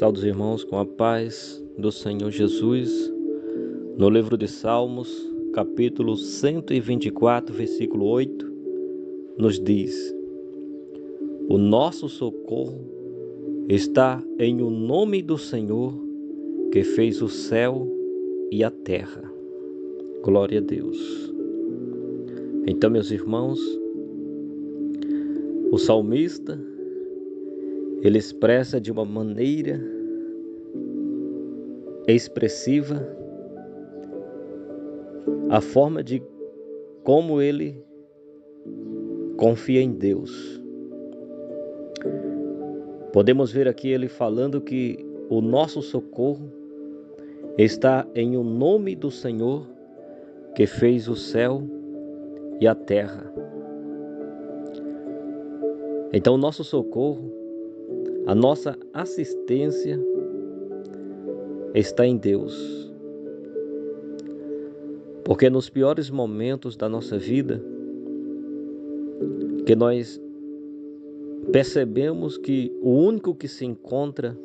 Saúde os irmãos com a paz do Senhor Jesus. No livro de Salmos, capítulo 124, versículo 8, nos diz: o nosso socorro está em o nome do Senhor, que fez o céu e a terra. Glória a Deus. Então, meus irmãos, o salmista, ele expressa de uma maneira expressiva a forma de como ele confia em Deus. Podemos ver aqui ele falando que o nosso socorro está em o nome do Senhor, que fez o céu e a terra. Então, o nosso socorro, a nossa assistência está em Deus. Porque nos piores momentos da nossa vida, que nós percebemos que o único que se encontra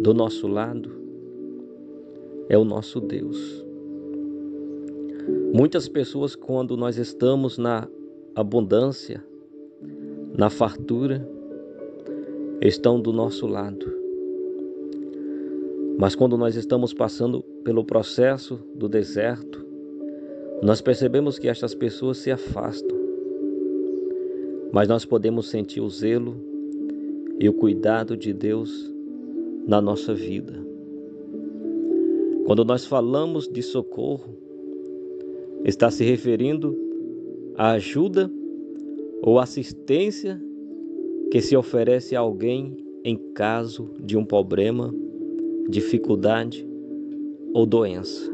do nosso lado é o nosso Deus. Muitas pessoas, quando nós estamos na abundância, na fartura, estão do nosso lado. Mas quando nós estamos passando pelo processo do deserto, nós percebemos que estas pessoas se afastam. Mas nós podemos sentir o zelo e o cuidado de Deus na nossa vida. Quando nós falamos de socorro, está se referindo à ajuda ou assistência que se oferece a alguém em caso de um problema, dificuldade ou doença.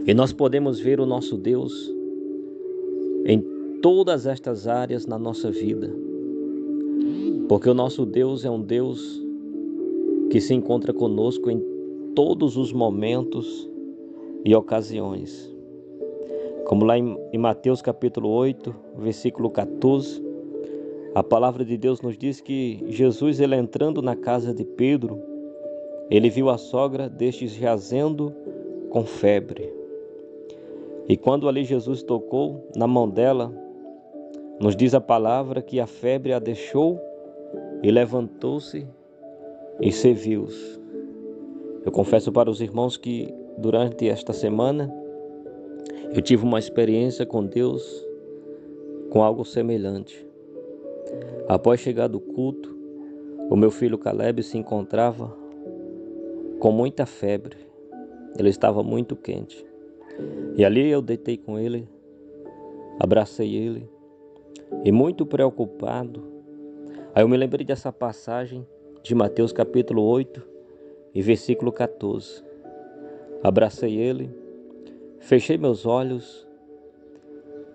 E nós podemos ver o nosso Deus em todas estas áreas na nossa vida, porque o nosso Deus é um Deus que se encontra conosco em todos os momentos e ocasiões. Como lá em Mateus capítulo 8, versículo 14, a palavra de Deus nos diz que Jesus, ele entrando na casa de Pedro, ele viu a sogra destes jazendo com febre. E quando ali Jesus tocou na mão dela, nos diz a palavra que a febre a deixou e levantou-se e serviu-os. Eu confesso para os irmãos que durante esta semana eu tive uma experiência com Deus com algo semelhante. Após chegar do culto, o meu filho Caleb se encontrava com muita febre. Ele estava muito quente. E ali eu deitei com ele, abracei ele, e muito preocupado, aí eu me lembrei dessa passagem de Mateus capítulo 8 e versículo 14. Abracei ele, fechei meus olhos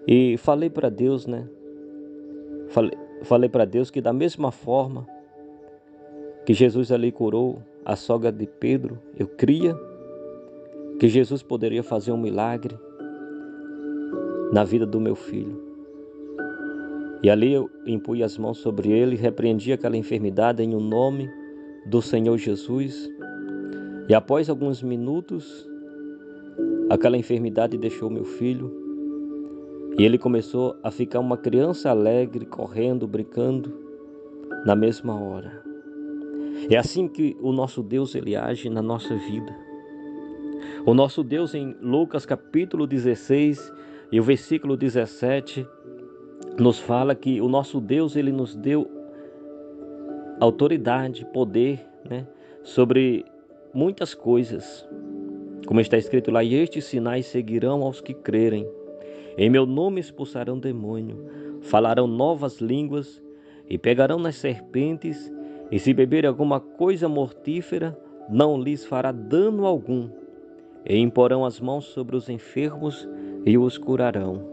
e falei para Deus, Falei para Deus que da mesma forma que Jesus ali curou a sogra de Pedro, eu cria que Jesus poderia fazer um milagre na vida do meu filho. E ali eu impus as mãos sobre ele, repreendi aquela enfermidade em o nome do Senhor Jesus. E após alguns minutos, aquela enfermidade deixou meu filho. E ele começou a ficar uma criança alegre, correndo, brincando, na mesma hora. É assim que o nosso Deus, ele age na nossa vida. O nosso Deus, em Lucas capítulo 16 e o versículo 17, nos fala que o nosso Deus, ele nos deu autoridade, poder, sobre muitas coisas. Como está escrito lá: e estes sinais seguirão aos que crerem. Em meu nome expulsarão demônio, falarão novas línguas e pegarão nas serpentes, e se beberem alguma coisa mortífera, não lhes fará dano algum. E imporão as mãos sobre os enfermos e os curarão.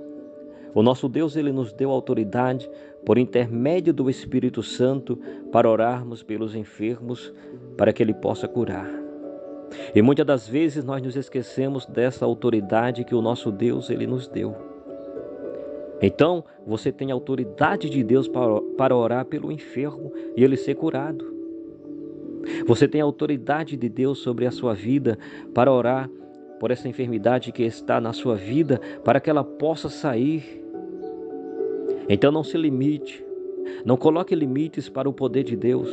O nosso Deus, ele nos deu autoridade por intermédio do Espírito Santo para orarmos pelos enfermos, para que ele possa curar. E muitas das vezes nós nos esquecemos dessa autoridade que o nosso Deus, ele nos deu. Então, você tem a autoridade de Deus para orar pelo enfermo e ele ser curado. Você tem a autoridade de Deus sobre a sua vida para orar por essa enfermidade que está na sua vida, para que ela possa sair. Então não se limite, não coloque limites para o poder de Deus.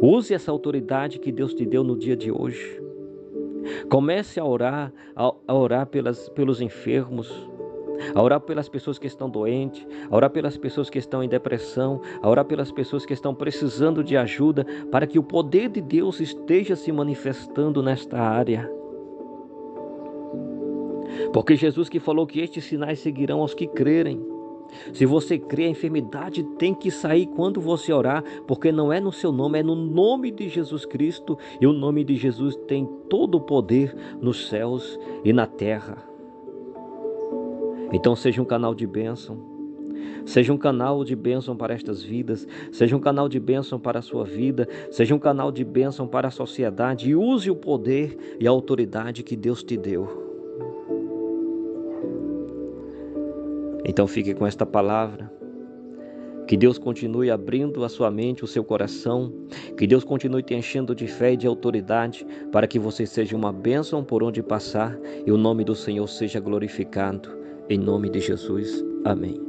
Use essa autoridade que Deus te deu no dia de hoje. Comece a orar pelos enfermos, a orar pelas pessoas que estão doentes, a orar pelas pessoas que estão em depressão, a orar pelas pessoas que estão precisando de ajuda, para que o poder de Deus esteja se manifestando nesta área. Porque Jesus que falou que estes sinais seguirão aos que crerem. Se você crê, a enfermidade tem que sair quando você orar, porque não é no seu nome, é no nome de Jesus Cristo, e o nome de Jesus tem todo o poder nos céus e na terra. Então seja um canal de bênção, seja um canal de bênção para estas vidas, seja um canal de bênção para a sua vida, seja um canal de bênção para a sociedade, e use o poder e a autoridade que Deus te deu. Então fique com esta palavra, que Deus continue abrindo a sua mente, o seu coração, que Deus continue te enchendo de fé e de autoridade, para que você seja uma bênção por onde passar, e o nome do Senhor seja glorificado, em nome de Jesus. Amém.